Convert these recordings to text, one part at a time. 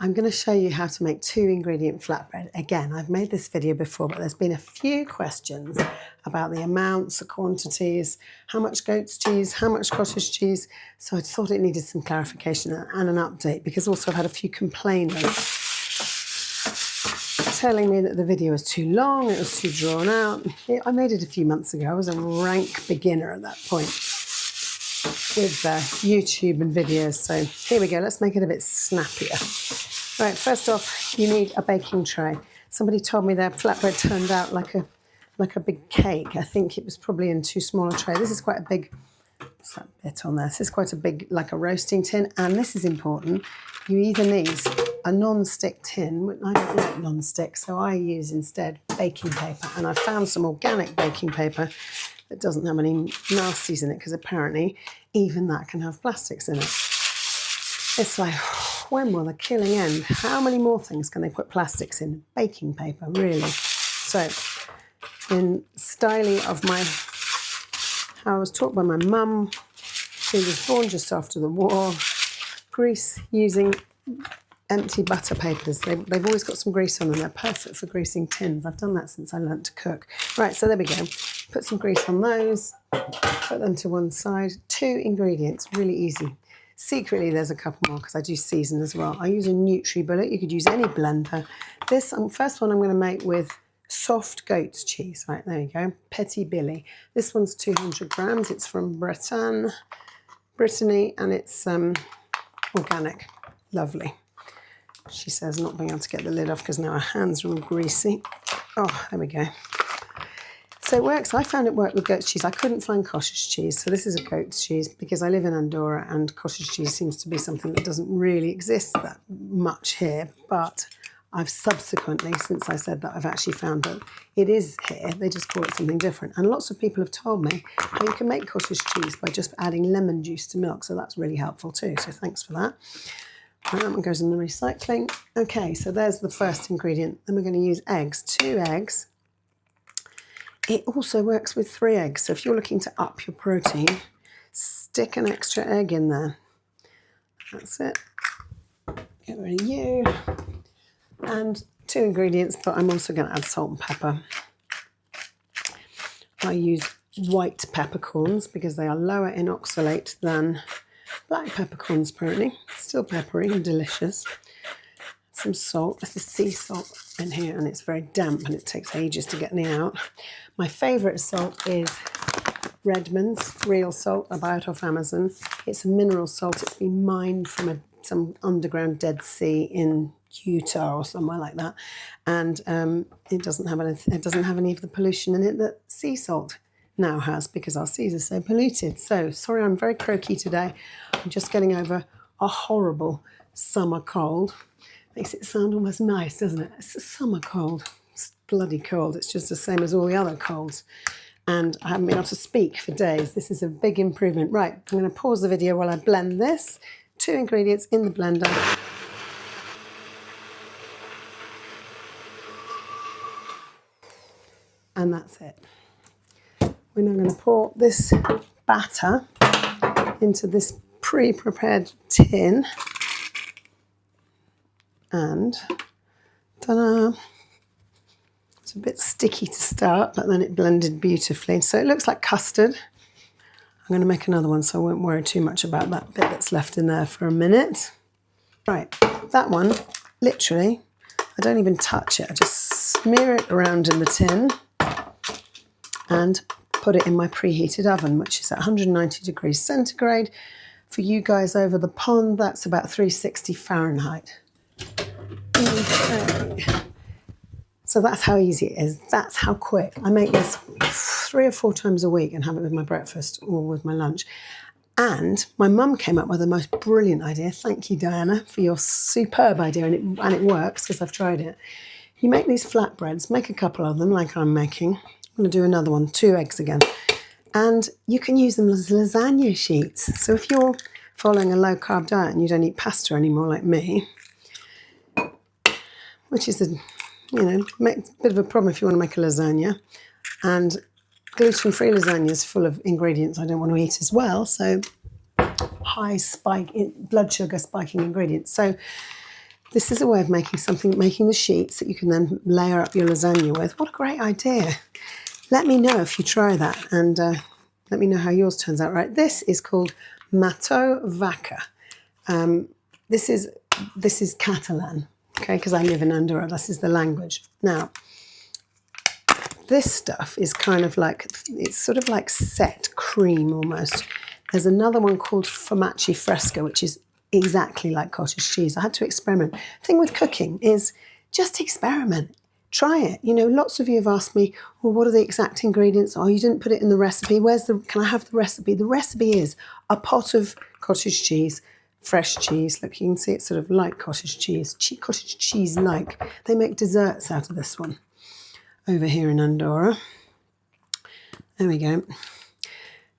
I'm going to show you how to make 2-ingredient flatbread. Again, I've made this video before, but there's been a few questions about the amounts, the quantities, how much goat's cheese, how much cottage cheese. So I thought it needed some clarification and an update, because also I've had a few complainers telling me that the video was too long, it was too drawn out. I made it a few months ago. I was a rank beginner at that point with YouTube and videos. So here we go. Let's make it a bit snappier. Right, first off, you need a baking tray. Somebody told me their flatbread turned out like a big cake. I think it was probably in too small a tray. This is quite a big, what's that bit on there? This is quite a big, like a roasting tin. And this is important. You either need a non-stick tin. I don't like non-stick, so I use instead baking paper. And I found some organic baking paper that doesn't have any nasties in it, because apparently even that can have plastics in it. It's like, when will the killing end? How many more things can they put plastics in? Baking paper, really. So, in style of how I was taught by my mum, who was born just after the war, grease using empty butter papers. They've always got some grease on them. They're perfect for greasing tins. I've done that since I learnt to cook. Right, so there we go. Put some grease on those, put them to one side. 2 ingredients, really easy. Secretly, there's a couple more because I do season as well. I use a NutriBullet. You could use any blender. This first one I'm going to make with soft goat's cheese. Right, there you go. 𝐇𝐻𝐒𝐇𝐓𝐀𝐆𝐒. This one's 200 grams. It's from Brittany, and it's organic. Lovely. She says not being able to get the lid off because now her hands are all greasy. Oh, there we go. So it works. I found it worked with goat's cheese. I couldn't find cottage cheese, so this is a goat's cheese because I live in Andorra and cottage cheese seems to be something that doesn't really exist that much here. But I've subsequently, since I said that, I've actually found that it is here. They just call it something different. And lots of people have told me how you can make cottage cheese by just adding lemon juice to milk. So that's really helpful too. So thanks for that. That one goes in the recycling. Okay, so there's the first ingredient. Then we're going to use eggs, 2 eggs. It also works with 3 eggs. So if you're looking to up your protein, stick an extra egg in there. That's it. Get rid of you. And 2 ingredients, but I'm also going to add salt and pepper. I use white peppercorns because they are lower in oxalate than black peppercorns, apparently. Still peppery and delicious. Some salt. There's the sea salt in here, and it's very damp and it takes ages to get any out. My favourite salt is Redmond's real salt. I buy it off Amazon. It's a mineral salt. It's been mined from some underground Dead Sea in Utah or somewhere like that, and it doesn't have any of the pollution in it that sea salt now has, because our seas are so polluted. So sorry, I'm very croaky today. I'm just getting over a horrible summer cold. Makes it sound almost nice, doesn't it? It's a summer cold. It's bloody cold. It's just the same as all the other colds. And I haven't been able to speak for days. This is a big improvement. Right, I'm going to pause the video while I blend this. 2 ingredients in the blender. And that's it. We're now going to pour this batter into this pre-prepared tin. And ta-da! It's a bit sticky to start, but then it blended beautifully. So it looks like custard. I'm going to make another one, so I won't worry too much about that bit that's left in there for a minute. Right, that one, literally, I don't even touch it. I just smear it around in the tin and put it in my preheated oven, which is at 190 degrees centigrade. For you guys over the pond, that's about 360 Fahrenheit. Okay. So that's how easy it is. That's how quick. I make this 3 or 4 times a week and have it with my breakfast or with my lunch. And my mum came up with the most brilliant idea. Thank you, Diana, for your superb idea. And it works because I've tried it. You make these flatbreads, make a couple of them like I'm making. I'm going to do another one, 2 eggs again. And you can use them as lasagna sheets. So if you're following a low-carb diet and you don't eat pasta anymore like me, which is a bit of a problem if you want to make a lasagna. And gluten-free lasagna is full of ingredients I don't want to eat as well. So high blood sugar spiking ingredients. So this is a way of making something, making the sheets that you can then layer up your lasagna with. What a great idea. Let me know if you try that, and let me know how yours turns out. Right, this is called Mató Vaca. This is Catalan, okay, because I live in Andorra. This is the language. Now, this stuff is kind of like, it's sort of like set cream almost. There's another one called Formaggio Fresco, which is exactly like cottage cheese. I had to experiment. The thing with cooking is just experiment. Try it. You know, lots of you have asked me, well, what are the exact ingredients? Oh, you didn't put it in the recipe. Can I have the recipe? The recipe is a pot of cottage cheese, fresh cheese. Look, you can see it's sort of like cottage cheese-like. They make desserts out of this one over here in Andorra. There we go.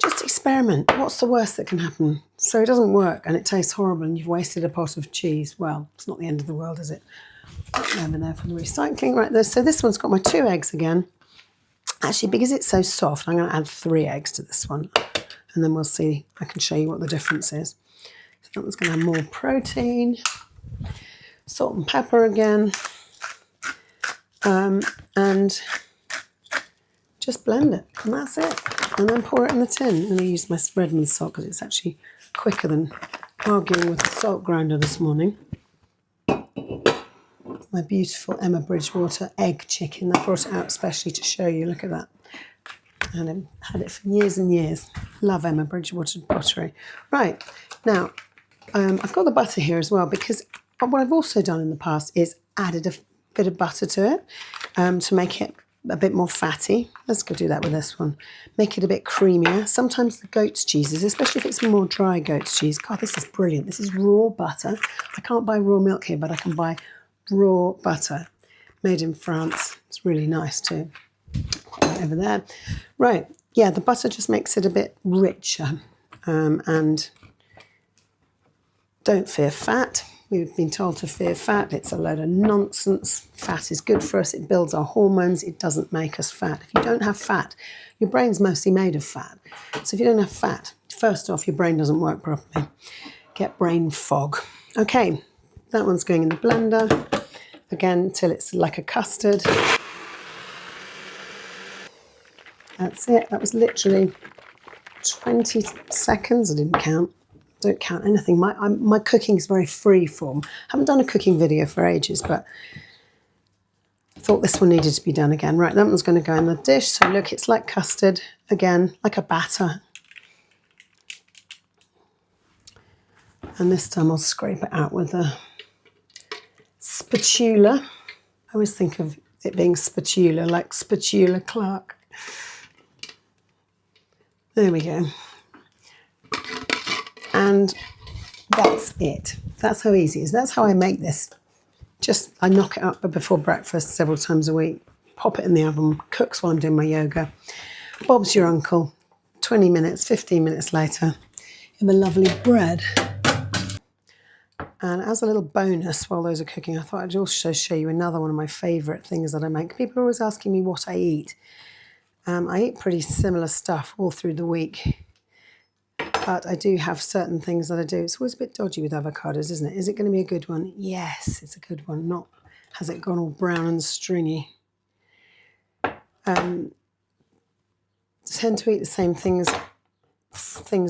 Just experiment. What's the worst that can happen? So it doesn't work and it tastes horrible and you've wasted a pot of cheese. Well, it's not the end of the world, is it? Over there for the recycling. Right there. So this one's got my 2 eggs again. Actually, because it's so soft, I'm going to add 3 eggs to this one. And then we'll see. I can show you what the difference is. So that one's going to have more protein. Salt and pepper again. And just blend it. And that's it. And then pour it in the tin. I'm going to use my Redmond salt because it's actually quicker than arguing with the salt grinder this morning. My beautiful Emma Bridgewater egg chicken. I brought it out especially to show you. Look at that. And I've had it for years and years. Love Emma Bridgewater pottery. Right, now, I've got the butter here as well because what I've also done in the past is added a bit of butter to it to make it a bit more fatty. Let's go do that with this one. Make it a bit creamier. Sometimes the goat's cheeses, especially if it's more dry goat's cheese. God, this is brilliant. This is raw butter. I can't buy raw milk here, but I can buy raw butter made in France. It's really nice too. Put that over there. Right, yeah, the butter just makes it a bit richer. And don't fear fat. We've been told to fear fat. It's a load of nonsense. Fat is good for us. It builds our hormones. It doesn't make us fat. If you don't have fat, your brain's mostly made of fat. So if you don't have fat, first off, your brain doesn't work properly. Get brain fog. Okay, that one's going in the blender. Again, until it's like a custard. That's it. That was literally 20 seconds. I didn't count. Don't count anything. My cooking is very free form. I haven't done a cooking video for ages, but I thought this one needed to be done again. Right, that one's going to go in the dish. So look, it's like custard. Again, like a batter. And this time I'll scrape it out with a spatula. I always think of it being spatula, like spatula Clark. There we go. And that's it. That's how easy it is. That's how I make this. Just, I knock it up before breakfast several times a week, pop it in the oven, cooks while I'm doing my yoga. Bob's your uncle. 20 minutes, 15 minutes later, you have a lovely bread. And as a little bonus while those are cooking, I thought I'd also show you another one of my favourite things that I make. People are always asking me what I eat. I eat pretty similar stuff all through the week. But I do have certain things that I do. It's always a bit dodgy with avocados, isn't it? Is it going to be a good one? Yes, it's a good one. Not, has it gone all brown and stringy? Tend to eat the same things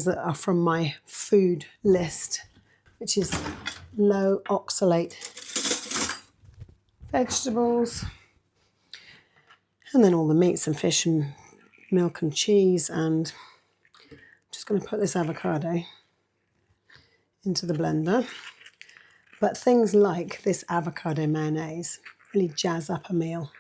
that are from my food list, which is low oxalate vegetables, and then all the meats and fish and milk and cheese. And I'm just going to put this avocado into the blender. But things like this avocado mayonnaise really jazz up a meal,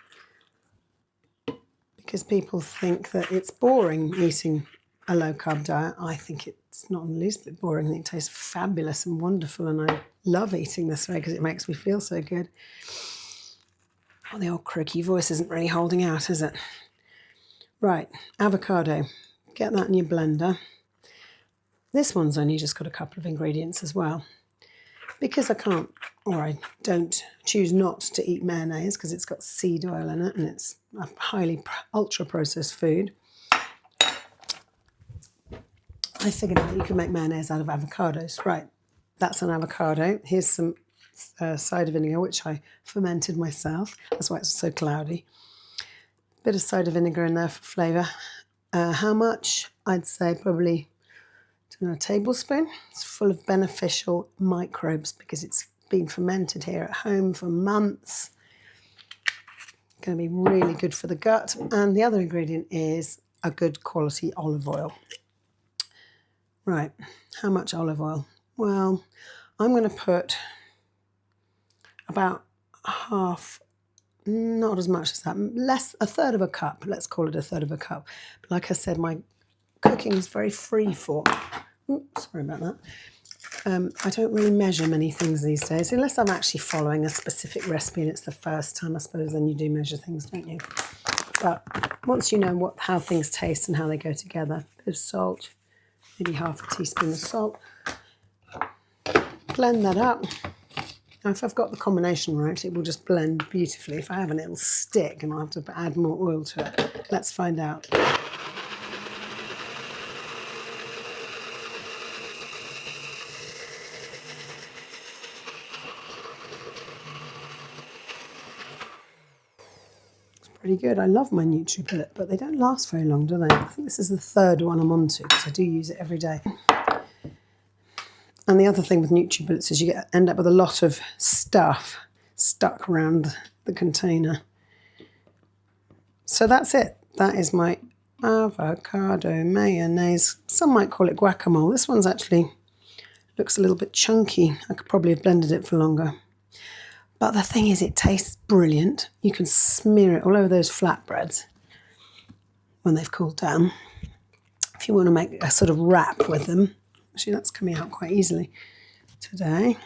because people think that it's boring eating a low-carb diet. I think it's not in the least bit boring. I think it tastes fabulous and wonderful, and I love eating this way because it makes me feel so good. Oh, the old croaky voice isn't really holding out, is it? Right, avocado. Get that in your blender. This one's only just got a couple of ingredients as well, because I can't, or I don't choose not to eat mayonnaise because it's got seed oil in it and it's a highly ultra-processed food. I figured that you could make mayonnaise out of avocados. Right, that's an avocado. Here's some cider vinegar, which I fermented myself. That's why it's so cloudy. Bit of cider vinegar in there for flavour. How much? I'd say probably, I don't know, a tablespoon. It's full of beneficial microbes because it's been fermented here at home for months. Going to be really good for the gut. And the other ingredient is a good quality olive oil. Right, how much olive oil? Well, I'm going to put about half, not as much as that, less, a third of a cup. Let's call it a third of a cup. But like I said, my cooking is very free form. Oops, sorry about that. I don't really measure many things these days, unless I'm actually following a specific recipe and it's the first time, I suppose, then you do measure things, don't you? But once you know how things taste and how they go together, a bit of salt, maybe half a teaspoon of salt. Blend that up. Now, if I've got the combination right, it will just blend beautifully. If I haven't, it'll stick and I'll have to add more oil to it. Let's find out. Pretty good. I love my NutriBullet, but they don't last very long, do they? I think this is the third one I'm onto because I do use it every day. And the other thing with NutriBullets is you end up with a lot of stuff stuck around the container. So that's it. That is my avocado mayonnaise. Some might call it guacamole. This one's actually looks a little bit chunky. I could probably have blended it for longer. But the thing is, it tastes brilliant. You can smear it all over those flatbreads when they've cooled down. If you want to make a sort of wrap with them. Actually, that's coming out quite easily today.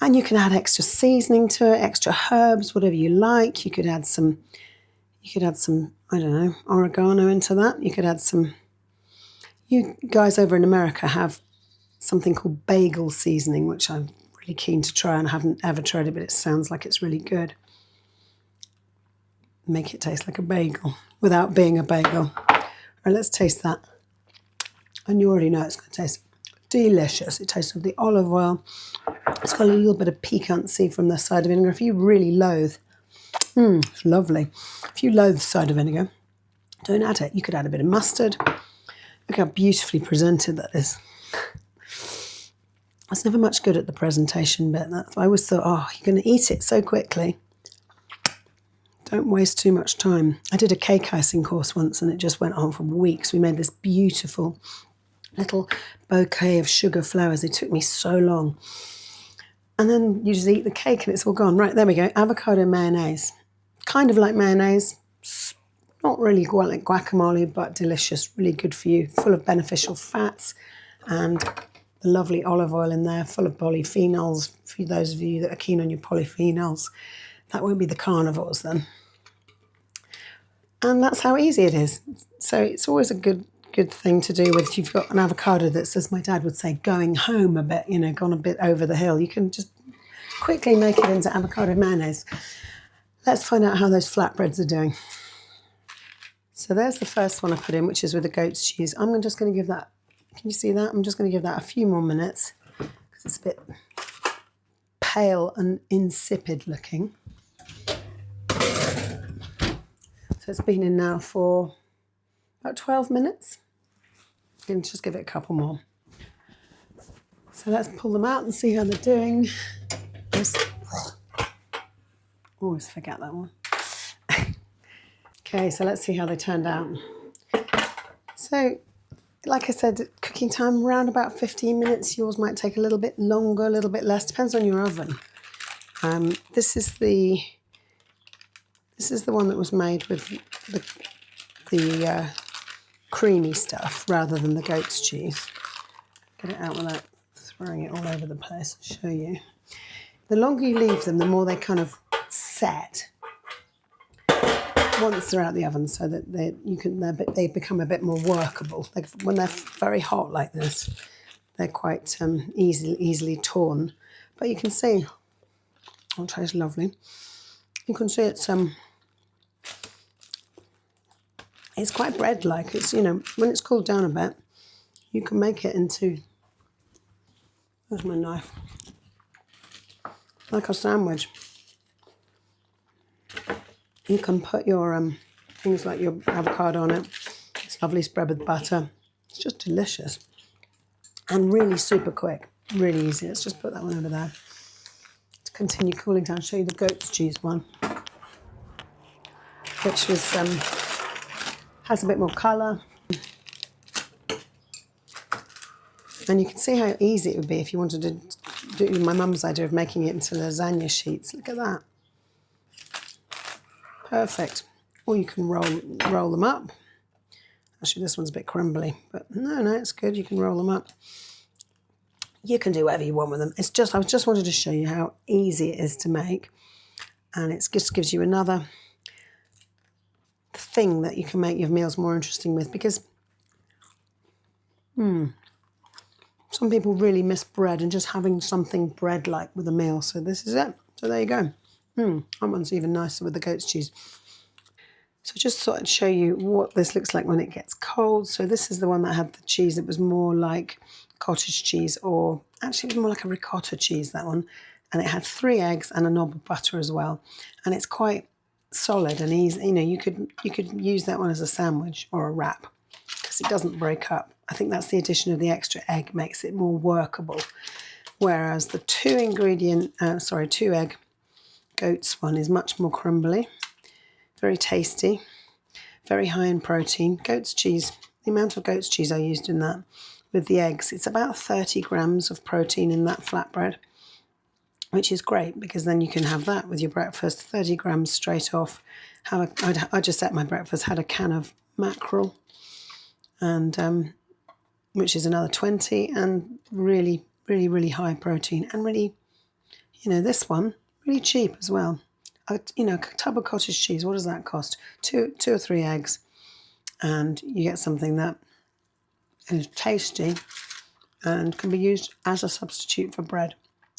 And you can add extra seasoning to it, extra herbs, whatever you like. You could add some, I don't know, oregano into that. You could add some, you guys over in America have something called bagel seasoning, which I'm really keen to try, and I haven't ever tried it, but it sounds like it's really good. Make it taste like a bagel without being a bagel. All right, let's taste that. And you already know it's going to taste delicious. It tastes of the olive oil. It's got a little bit of piquancy from the cider vinegar. If you really loathe, it's lovely. If you loathe cider vinegar, don't add it. You could add a bit of mustard. Look how beautifully presented that is. I was never much good at the presentation bit. I always thought, oh, you're going to eat it so quickly. Don't waste too much time. I did a cake icing course once and it just went on for weeks. We made this beautiful little bouquet of sugar flowers. It took me so long. And then you just eat the cake and it's all gone. Right, there we go. Avocado mayonnaise. Kind of like mayonnaise. Not really like guacamole, but delicious. Really good for you. Full of beneficial fats and the lovely olive oil in there, full of polyphenols. For those of you that are keen on your polyphenols, that won't be the carnivores then. And that's how easy it is. So it's always a good thing to do with, if you've got an avocado that's, as my dad would say, going home a bit, gone a bit over the hill. You can just quickly make it into avocado mayonnaise. Let's find out how those flatbreads are doing. So there's the first one I put in, which is with the goat's cheese. I'm just going to give that, can you see that? I'm just going to give that a few more minutes because it's a bit pale and insipid looking. So it's been in now for about 12 minutes. You can just give it a couple more. So let's pull them out and see how they're doing. Always forget that one. Okay, so let's see how they turned out. So, like I said, cooking time around about 15 minutes. Yours might take a little bit longer, a little bit less, depends on your oven. This is the one that was made with the creamy stuff rather than the goat's cheese. Get it out without throwing it all over the place. I'll show you. The longer you leave them, the more they kind of set once they're out the oven, so that they become a bit more workable. When they're very hot like this, they're quite easily torn. But you can see, oh, it tastes lovely. You can see it's quite bread-like. It's when it's cooled down a bit, you can make it into There's my knife. Like a sandwich. You can put your things like your avocado on it. It's lovely spread with butter. It's just delicious. And really super quick. Really easy. Let's just put that one over there. To continue cooling down, I'll show you the goat's cheese one. Which was has a bit more colour. And you can see how easy it would be if you wanted to do my mum's idea of making it into lasagna sheets. Look at that. Perfect. Or you can roll them up. Actually, this one's a bit crumbly, but no, it's good. You can roll them up. You can do whatever you want with them. It's just, I just wanted to show you how easy it is to make. And it just gives you another thing that you can make your meals more interesting with, because some people really miss bread and just having something bread-like with a meal. So this is it. So there you go. That one's even nicer with the goat's cheese. So just thought I'd show you what this looks like when it gets cold. So this is the one that had the cheese. It was more like cottage cheese, or actually it was more like a ricotta cheese, that one. And it had 3 eggs and a knob of butter as well. And it's quite solid and easy. You know, you could use that one as a sandwich or a wrap because it doesn't break up. I think that's the addition of the extra egg makes it more workable. Whereas the 2 egg goat's one is much more crumbly, very tasty, very high in protein. Goat's cheese, the amount of goat's cheese I used in that with the eggs, it's about 30 grams of protein in that flatbread, which is great because then you can have that with your breakfast, 30 grams straight off. I just ate my breakfast, had a can of mackerel, and which is another 20, and really, really, really high protein, and really, you know, this one, really cheap as well. A tub of cottage cheese, what does that cost? 2 or 3 eggs, and you get something that is tasty and can be used as a substitute for bread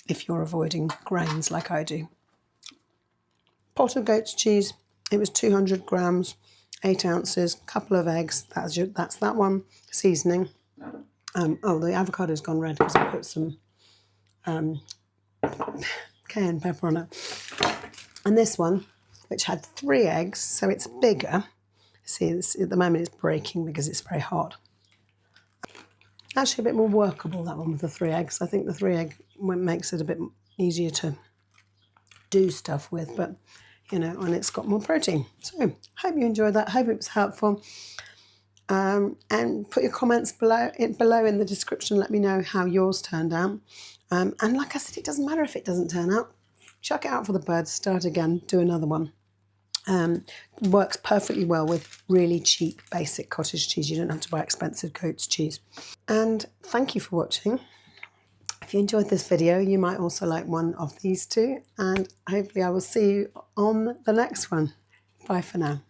if you're avoiding grains like I do. Pot of goat's cheese, it was 200 grams, 8 ounces, couple of eggs, that's that one. Seasoning. The avocado's gone red because I put some cayenne pepper on it. And this one, which had 3 eggs, so it's bigger. See, at the moment it's breaking because it's very hot. Actually a bit more workable, that one with the 3 eggs. I think the 3 egg makes it a bit easier to do stuff with, but, you know, and it's got more protein. So, hope you enjoyed that. Hope it was helpful. And put your comments below in the description. Let me know how yours turned out. And like I said, it doesn't matter if it doesn't turn out. Chuck it out for the birds, start again, do another one. Works perfectly well with really cheap, basic cottage cheese. You don't have to buy expensive goat's cheese. And thank you for watching. If you enjoyed this video, you might also like one of these 2. And hopefully I will see you on the next one. Bye for now.